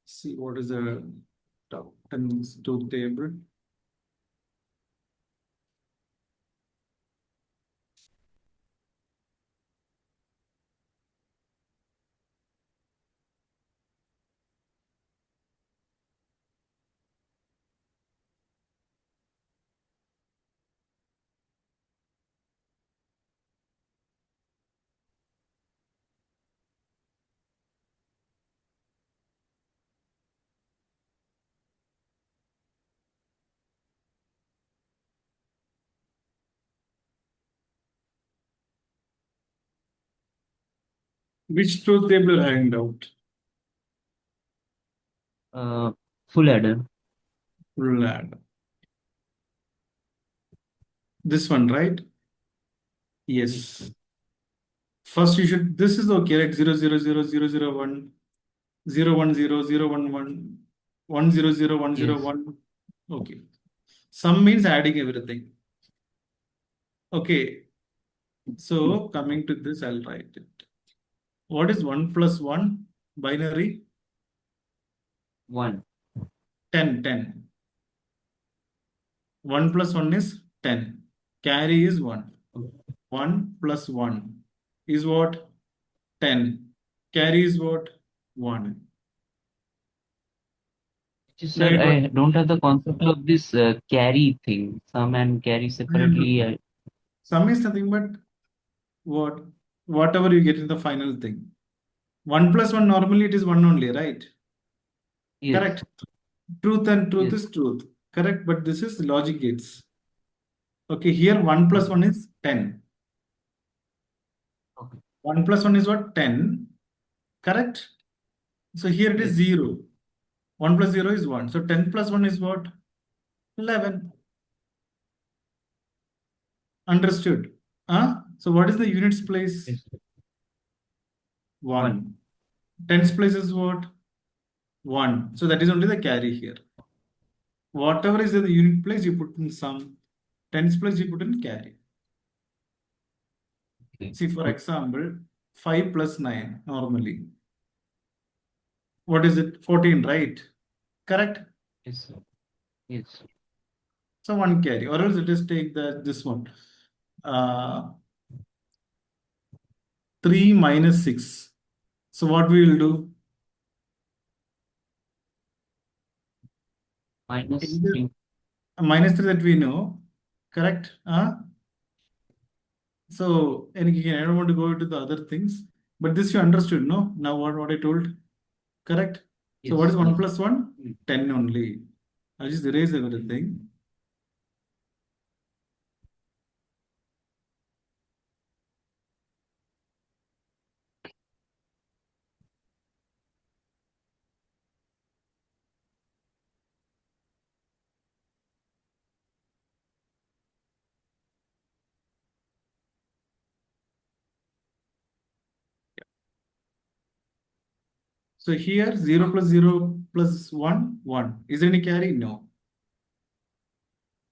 See what is the top 10 truth table. Which truth table you hanged out? Full adder. Lad. This one, right? Yes. First, you should. This is okay, right? 0 0 0 0 0 1 0 1 0 0 1 1 1 0 0 1 0 Yes. 1. Okay. Sum means adding everything. Okay. So coming to this, I'll write it. What is 1 plus 1? Binary? 1. 10, 10. 1 plus 1 is 10. Carry is 1. 1 plus 1 is what? 10. Carry is what? 1. Now Sir, you got I don't have the concept of this carry thing. Sum and carry separately. sum is nothing but what? Whatever you get in the final thing. 1 plus 1 normally it is 1 only, right? Yes. Correct. Truth and truth Yes. is truth. Correct. But this is logic gates. Okay, here 1 plus Okay. 1 is 10. Okay. 1 plus 1 is what? 10. Correct. So here it is Yes. 0. 1 plus 0 is 1. So 10 plus 1 is what? 11. Understood. So what is the units place? Yes. 1. 1. Tens place is what? 1. So that is only the carry here. Whatever is in the unit place, you put in sum. Tens place, you put in carry. Okay. See, for Good. example, 5 plus 9 normally. What is it? 14, right? Correct? Yes. Sir. Yes. So 1 carry. Or else let us take this one. 3 minus 6. So what we will do? Minus In this 3. minus 3 that we know. Correct? So, and again, I don't want to go into the other things, but this you understood, no? Now what I told, correct? So what Yes. is 1 Yes. plus 1? 10 only. I'll just erase everything. So here 0 plus 0 plus 1, 1. Is there any carry? No.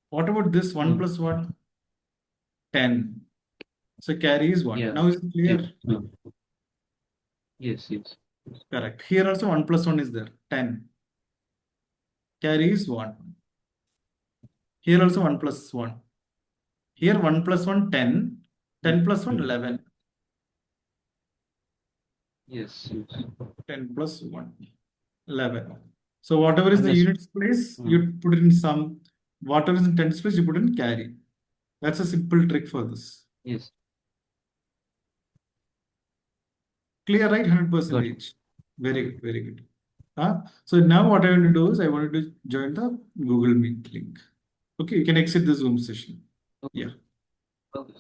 What about this 1 No. plus 1? 10. So carry is 1. Yeah. Now is it Yes. clear? No. Yes. Yes. Correct. Here also 1 plus 1 is there. 10. Carry is 1. Here also 1 plus 1. Here 1 plus 1, 10. 10 plus 1, Mm. 11. Yes. Yes. 10 plus 1, 11. So whatever is the Understood. units place, you put it in sum. Whatever is in tens place, you put in carry. That's a simple trick for this. Yes. Clear, right? Got it. 100%. Very good, very good. So now what I want to do is I wanted to join the Google Meet link. Okay, you can exit the Zoom session. Okay. Yeah. Okay.